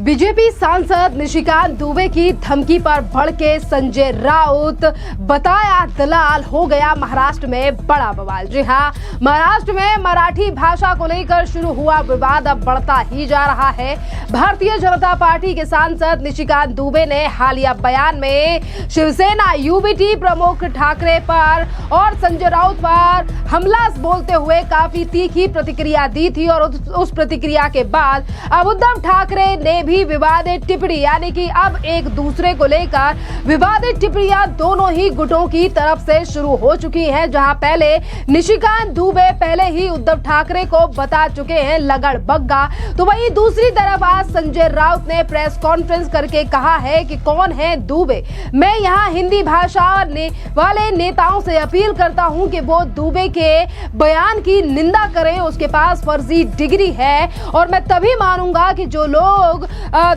BJP सांसद निशिकांत दुबे की धमकी पर भड़के संजय राउत, बताया दलाल, हो गया महाराष्ट्र में बड़ा बवाल। जी हां, महाराष्ट्र में मराठी भाषा को लेकर शुरू हुआ विवाद अब बढ़ता ही जा रहा है। भारतीय जनता पार्टी के सांसद निशिकांत दुबे ने हालिया बयान में शिवसेना यूबीटी प्रमुख ठाकरे पर और संजय राउत पर हमला बोलते हुए काफी तीखी प्रतिक्रिया दी थी और उस प्रतिक्रिया के बाद अब उद्धव ठाकरे ने भी विवादित टिप्पणी, यानी कि अब एक दूसरे को लेकर विवादित टिप्पणियां दोनों ही गुटों की तरफ से शुरू हो चुकी हैं। जहां पहले निशिकांत दुबे पहले ही उद्धव ठाकरे को बता चुके हैं लगड़ बग्गा, तो वहीं दूसरी तरफ आज संजय राउत ने प्रेस कॉन्फ्रेंस करके कहा है कि कौन है दुबे। मैं यहां हिंदी भाषा वाले नेताओं से अपील करता हूं कि वो दुबे के बयान की निंदा करें। उसके पास फर्जी डिग्री है और मैं तभी मानूंगा कि जो लोग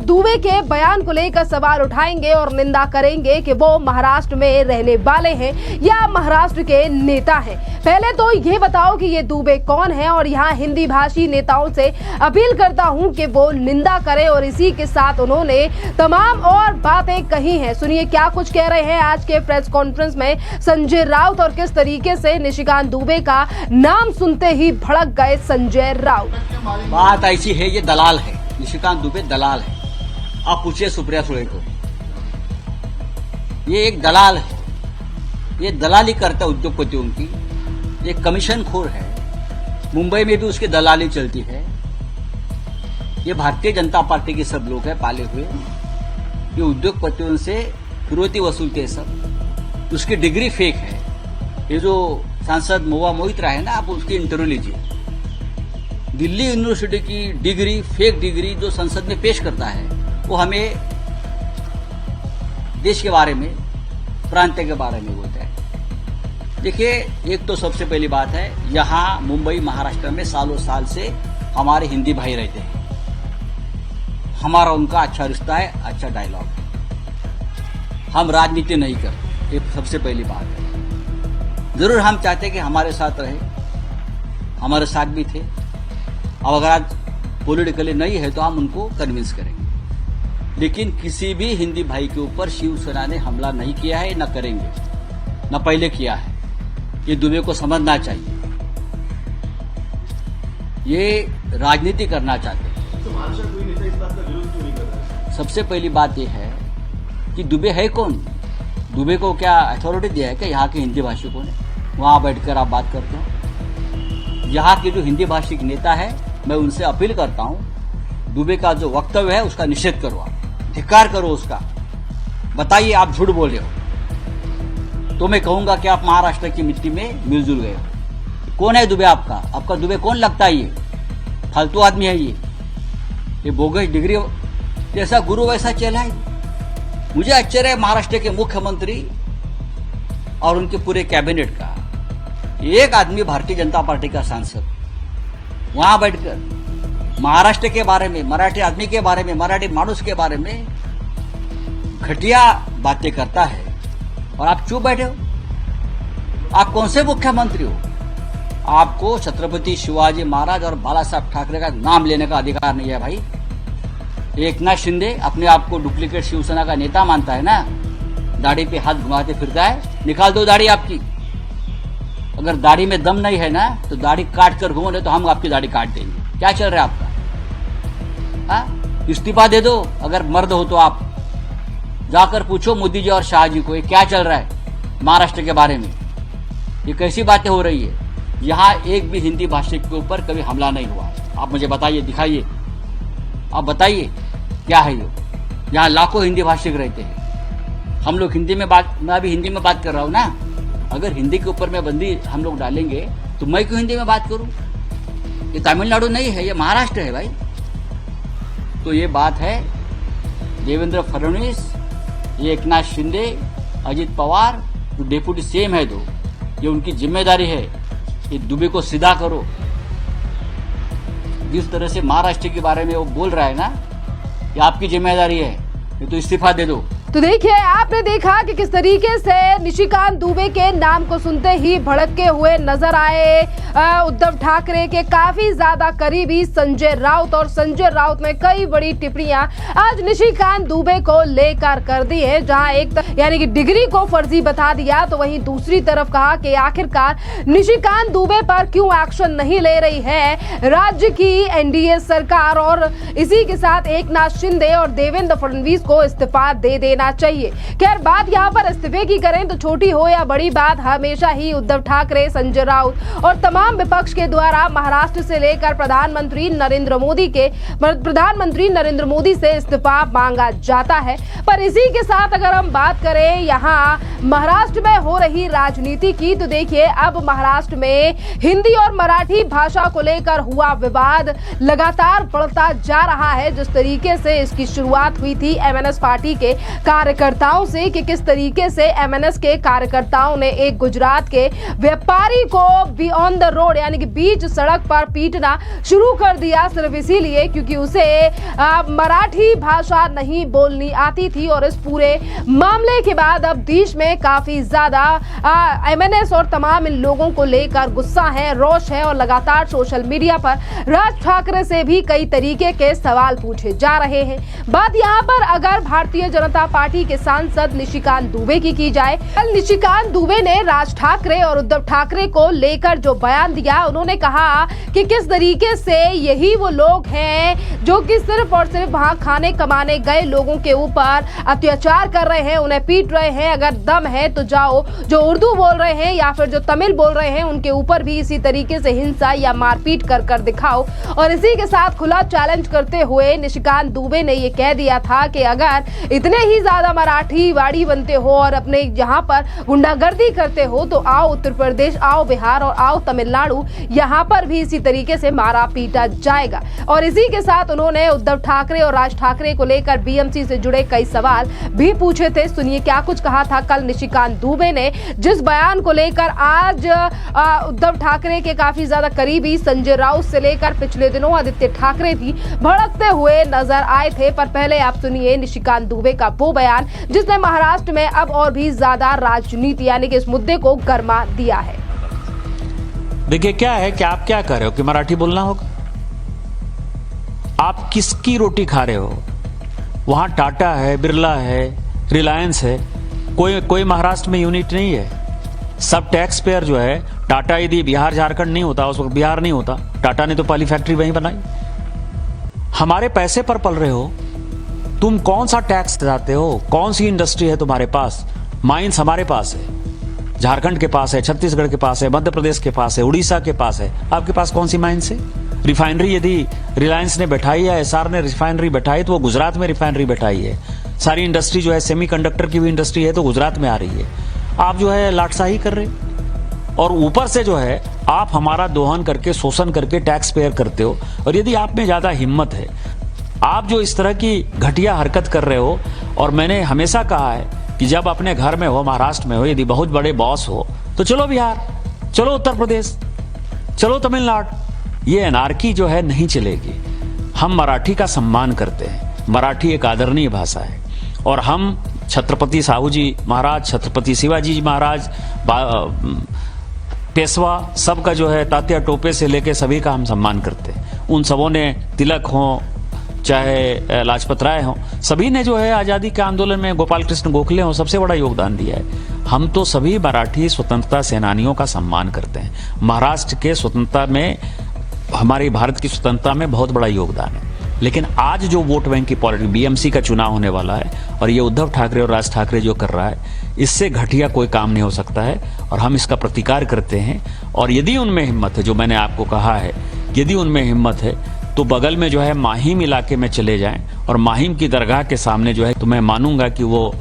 दुबे के बयान को लेकर सवाल उठाएंगे और निंदा करेंगे कि वो महाराष्ट्र में रहने वाले हैं या महाराष्ट्र के नेता हैं। पहले तो ये बताओ कि ये दुबे कौन है और यहाँ हिंदी भाषी नेताओं से अपील करता हूँ कि वो निंदा करें। और इसी के साथ उन्होंने तमाम और बातें कही हैं। सुनिए क्या कुछ कह रहे हैं आज के प्रेस कॉन्फ्रेंस में संजय राउत और किस तरीके से निशिकांत दुबे का नाम सुनते ही भड़क गए संजय राउत। बात ऐसी है, ये दलाल है, निशिकांत दुबे दलाल है। आप पूछिए सुप्रिया सुळे को, ये एक दलाल है, ये दलाली करता है उद्योगपतियों की, ये कमीशन खोर है। मुंबई में भी उसकी दलाली चलती है। ये भारतीय जनता पार्टी के सब लोग हैं पाले हुए, ये उद्योगपतियों से फिरौती वसूलते हैं सब। उसकी डिग्री फेक है। ये जो सांसद महुआ मोहित्रा है ना, आप उसकी इंटरव्यू लीजिए। दिल्ली यूनिवर्सिटी की डिग्री, फेक डिग्री जो संसद में पेश करता है, वो हमें देश के बारे में, प्रांत के बारे में बोलता है। देखिए, एक तो सबसे पहली बात है, यहाँ मुंबई महाराष्ट्र में सालों साल से हमारे हिंदी भाई रहते हैं। हमारा उनका अच्छा रिश्ता है, अच्छा डायलॉग है। हम राजनीति नहीं करते, ये सबसे पहली बात है। जरूर हम चाहते कि हमारे साथ रहे, हमारे साथ भी थे। अब अगर आज पॉलिटिकली नहीं है तो हम उनको कन्विंस करेंगे, लेकिन किसी भी हिंदी भाई के ऊपर शिवसेना ने हमला नहीं किया है, न करेंगे, न पहले किया है। ये दुबे को समझना चाहिए, ये राजनीति करना चाहते हैं। तो महाराष्ट्र कोई नेता इस बात का विरोध क्यों नहीं कर रहा है? सबसे पहली बात यह है कि दुबे है कौन? दुबे को क्या अथॉरिटी दिया है क्या यहाँ के हिंदी भाषिकों ने? वहां बैठकर आप बात करते हो। यहाँ के जो हिंदी भाषिक नेता है, मैं उनसे अपील करता हूं, दुबे का जो वक्तव्य है उसका निषेध करो, आप धिक्कार करो उसका। बताइए आप झूठ बोल रहे हो तो मैं कहूंगा कि आप महाराष्ट्र की मिट्टी में मिलजुल गए हो। कौन है दुबे आपका? आपका दुबे कौन लगता है? ये फालतू आदमी है, ये बोगस डिग्री जैसा गुरु वैसा चेला है। मुझे आश्चर्य है महाराष्ट्र के मुख्यमंत्री और उनके पूरे कैबिनेट का, एक आदमी भारतीय जनता पार्टी का सांसद वहां बैठकर महाराष्ट्र के बारे में, मराठी आदमी के बारे में, मराठी मानुस के बारे में घटिया बातें करता है और आप चुप बैठे हो। आप कौन से मुख्यमंत्री हो? आपको छत्रपति शिवाजी महाराज और बाला साहब ठाकरे का नाम लेने का अधिकार नहीं है भाई। एकनाथ शिंदे अपने आप को डुप्लीकेट शिवसेना का नेता मानता है ना, दाढ़ी पे हाथ घुमाते फिरता है। निकाल दो दाढ़ी आपकी। अगर दाढ़ी में दम नहीं है ना तो दाढ़ी काट कर घूमो, नहीं तो हम आपकी दाढ़ी काट देंगे। क्या चल रहा है आपका? इस्तीफा दे दो अगर मर्द हो तो। आप जाकर पूछो मोदी जी और शाह जी को, ये क्या चल रहा है महाराष्ट्र के बारे में? ये कैसी बातें हो रही है? यहाँ एक भी हिंदी भाषिक के ऊपर कभी हमला नहीं हुआ। आप मुझे बताइए, दिखाइए, आप बताइए क्या है ये? यहाँ लाखों हिंदी भाषिक रहते हैं। हम लोग हिंदी में बात, मैं अभी हिंदी में बात कर रहा हूँ ना। अगर हिंदी के ऊपर में बंदी हम लोग डालेंगे तो मैं क्यों हिंदी में बात करूं? ये तमिलनाडु नहीं है, ये महाराष्ट्र है भाई। तो ये बात है, देवेंद्र फडणवीस, ये एकनाथ शिंदे, अजित पवार जो डेप्यूटी सीएम है, तो ये उनकी जिम्मेदारी है। ये दुबे को सीधा करो। जिस तरह से महाराष्ट्र के बारे में वो बोल रहा है ना, ये आपकी जिम्मेदारी है। ये तो इस्तीफा दे दो। तो देखिए, आपने देखा कि किस तरीके से निशिकांत दुबे के नाम को सुनते ही भड़के हुए नजर आए उद्धव ठाकरे के काफी ज्यादा करीबी संजय राउत, और संजय राउत ने कई बड़ी टिप्पणियां आज निशिकांत दुबे को लेकर कर दी है। जहां एक यानी कि डिग्री को फर्जी बता दिया, तो वहीं दूसरी तरफ कहा कि आखिरकार निशिकांत दुबे पर क्यों एक्शन नहीं ले रही है राज्य की एनडीए सरकार, और इसी के साथ एकनाथ शिंदे और देवेंद्र फडणवीस को इस्तीफा दे देना चाहिए। खैर, बात यहाँ पर इस्तीफे की करें तो छोटी हो या बड़ी बात, हमेशा ही उद्धव ठाकरे, संजय राउत और तमाम विपक्ष के द्वारा महाराष्ट्र से लेकर प्रधानमंत्री नरेंद्र मोदी से इस्तीफा मांगा जाता है। पर इसी के साथ अगर हम बात करें यहाँ महाराष्ट्र में हो रही राजनीति की, तो देखिए अब महाराष्ट्र में हिंदी और मराठी भाषा को लेकर हुआ विवाद लगातार बढ़ता जा रहा है। जिस तरीके से इसकी शुरुआत हुई थी एमएनएस पार्टी के कार्यकर्ताओं से, कि किस तरीके से एमएनएस के कार्यकर्ताओं ने एक गुजरात के व्यापारी को बी ऑन द रोड यानी कि बीच सड़क पर पीटना शुरू कर दिया, सिर्फ इसीलिए क्योंकि उसे मराठी भाषा नहीं बोलनी आती थी। और इस पूरे मामले के बाद अब देश में काफी ज्यादा एमएनएस और तमाम इन लोगों को लेकर गुस्सा है, रोष है, और लगातार सोशल मीडिया पर राज ठाकरे से भी कई तरीके के सवाल पूछे जा रहे हैं। बात यहाँ पर अगर भारतीय जनता पार्टी के सांसद निशिकांत दुबे की जाए, कल निशिकांत दुबे ने राज ठाकरे और उद्धव ठाकरे को लेकर जो बयान दिया, उन्होंने कहा कि किस तरीके से यही वो लोग हैं जो कि सिर्फ और सिर्फ वहां खाने कमाने गए लोगों के ऊपर अत्याचार कर रहे हैं, उन्हें पीट रहे हैं। अगर दम है तो जाओ, जो उर्दू बोल रहे हैं या फिर जो तमिल बोल रहे हैं उनके ऊपर भी इसी तरीके से हिंसा या मारपीट कर दिखाओ। और इसी के साथ खुला चैलेंज करते हुए निशिकांत दुबे ने ये कह दिया था कि अगर इतने ही ज्यादा मराठी वाड़ी बनते हो और अपने यहाँ पर गुंडागर्दी करते हो, तो आओ उत्तर प्रदेश, आओ बिहार और आओ तमिलनाडु, यहाँ पर भी इसी तरीके से मारा पीटा जाएगा। और इसी के साथ उन्होंने उद्धव ठाकरे और राज ठाकरे को लेकर बीएमसी से जुड़े कई सवाल भी पूछे थे। सुनिए क्या कुछ कहा था कल निशिकांत दुबे ने, जिस बयान को लेकर आज उद्धव ठाकरे के काफी ज्यादा करीबी संजय राउत से लेकर पिछले दिनों आदित्य ठाकरे भी भड़कते हुए नजर आए थे। पर पहले आप सुनिए निशिकांत दुबे का वो बयान जिसने महाराष्ट्र में अब और भी ज्यादा राजनीति यानी कि इस मुद्दे को गर्मा दिया है। देखिए क्या है कि आप क्या कर रहे हो कि मराठी बोलना होगा। आप किसकी रोटी खा रहे हो? वहां टाटा है, बिरला है, रिलायंस है, कोई महाराष्ट्र में यूनिट नहीं है। सब टैक्स पेयर जो है, टाटा यदि बिहार झारखंड नहीं होता, उस वक्त बिहार नहीं होता, टाटा ने तो पहली फैक्ट्री वहीं बनाई। हमारे पैसे पर पल रहे हो, तुम कौन सा टैक्स देते हो? कौन सी इंडस्ट्री है तुम्हारे पास? माइंस हमारे पास है, झारखंड के पास है, छत्तीसगढ़ के पास है, मध्य प्रदेश के पास है, उड़ीसा के पास है। आपके पास कौन सी माइंस है? रिफाइनरी यदि रिलायंस ने बैठाई या एसआर ने रिफाइनरी बैठाई तो वो गुजरात में रिफाइनरी बैठाई है। सारी इंडस्ट्री जो है, सेमीकंडक्टर की भी इंडस्ट्री है तो गुजरात में आ रही है। आप जो है लाटसाही कर रहे, और ऊपर से जो है आप हमारा दोहन करके, शोषण करके टैक्स पेयर करते हो। और यदि आप में ज्यादा हिम्मत है, आप जो इस तरह की घटिया हरकत कर रहे हो, और मैंने हमेशा कहा है कि जब अपने घर में हो, महाराष्ट्र में हो, यदि बहुत बड़े बॉस हो तो चलो बिहार, चलो उत्तर प्रदेश, चलो तमिलनाडु। ये एनार्की जो है नहीं चलेगी। हम मराठी का सम्मान करते हैं, मराठी एक आदरणीय भाषा है, और हम छत्रपति साहू जी महाराज, छत्रपति शिवाजी महाराज, पेशवा, सबका जो है तात्या टोपे से लेके सभी का हम सम्मान करते हैं। उन सबों ने, तिलक हो चाहे लाजपत राय हो, सभी ने जो है आज़ादी के आंदोलन में, गोपाल कृष्ण गोखले हो, सबसे बड़ा योगदान दिया है। हम तो सभी मराठी स्वतंत्रता सेनानियों का सम्मान करते हैं। महाराष्ट्र के स्वतंत्रता में, हमारे भारत की स्वतंत्रता में बहुत बड़ा योगदान है। लेकिन आज जो वोट बैंक की पॉलिटिक्स, बीएमसी का चुनाव होने वाला है, और ये उद्धव ठाकरे और राज ठाकरे जो कर रहा है, इससे घटिया कोई काम नहीं हो सकता है, और हम इसका प्रतिकार करते हैं। और यदि उनमें हिम्मत है, जो मैंने आपको कहा है, यदि उनमें हिम्मत है तो बगल में जो है माहिम इलाके में चले जाएं, और माहिम की दरगाह के सामने जो है, तो मैं मानूंगा कि वो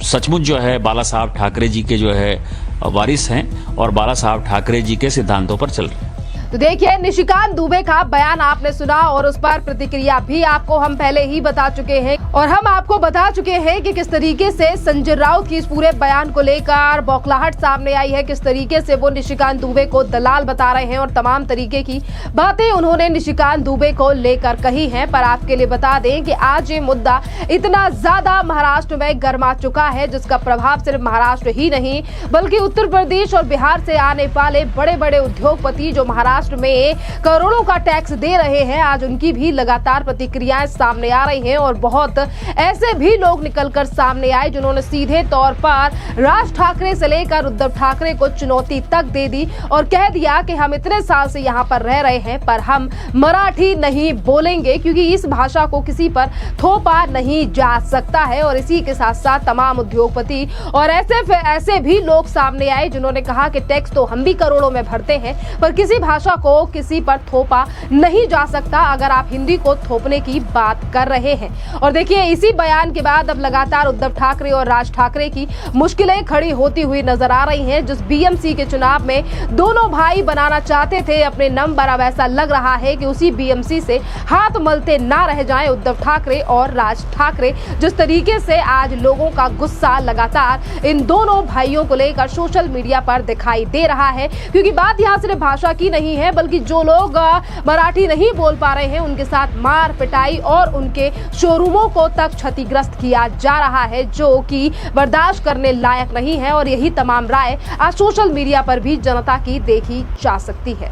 सचमुच जो है बाला साहब ठाकरे जी के जो है वारिस हैं, और बाला साहब ठाकरे जी के सिद्धांतों पर चल रहे हैं। तो देखिए, निशिकांत दुबे का बयान आपने सुना और उस पर प्रतिक्रिया भी आपको हम पहले ही बता चुके हैं और हम आपको बता चुके हैं कि किस तरीके से संजय राउत की इस पूरे बयान को लेकर बौखलाहट सामने आई है, किस तरीके से वो निशिकांत दुबे को दलाल बता रहे हैं और तमाम तरीके की बातें उन्होंने निशिकांत दुबे को लेकर कही हैं। पर आपके लिए बता दें कि आज ये मुद्दा इतना ज्यादा महाराष्ट्र में गर्मा चुका है, जिसका प्रभाव सिर्फ महाराष्ट्र ही नहीं बल्कि उत्तर प्रदेश और बिहार से आने वाले बड़े बड़े उद्योगपति जो महाराष्ट्र में करोड़ों का टैक्स दे रहे हैं, आज उनकी भी लगातार प्रतिक्रियाएं सामने आ रही हैं और बहुत ऐसे भी लोग निकलकर सामने आए जिन्होंने सीधे तौर पर राज ठाकरे से लेकर उद्धव ठाकरे को चुनौती तक दे दी और कह दिया कि हम इतने साल से यहाँ पर रह रहे हैं पर हम मराठी नहीं बोलेंगे क्योंकि इस भाषा को किसी पर थोपा नहीं जा सकता है। और इसी के साथ साथ तमाम उद्योगपति और ऐसे भी लोग सामने आए जिन्होंने कहा कि टैक्स तो हम भी करोड़ों में भरते हैं पर किसी भाषा को किसी पर थोपा नहीं जा सकता अगर आप हिंदी को थोपने की बात कर रहे हैं। और देखिए, इसी बयान के बाद अब लगातार उद्धव ठाकरे और राज ठाकरे की मुश्किलें खड़ी होती हुई नजर आ रही हैं। जिस बीएमसी के चुनाव में दोनों भाई बनाना चाहते थे अपने नंबर, अब ऐसा लग रहा है कि उसी बीएमसी से हाथ मलते ना रह जाएं उद्धव ठाकरे और राज ठाकरे। जिस तरीके से आज लोगों का गुस्सा लगातार इन दोनों भाइयों को लेकर सोशल मीडिया पर दिखाई दे रहा है, क्योंकि बात यहाँ सिर्फ भाषा की नहीं है बल्कि जो लोग मराठी नहीं बोल पा रहे हैं उनके साथ मार पिटाई और उनके शोरूमों को तक क्षतिग्रस्त किया जा रहा है, जो कि बर्दाश्त करने लायक नहीं है। और यही तमाम राय आज सोशल मीडिया पर भी जनता की देखी जा सकती है।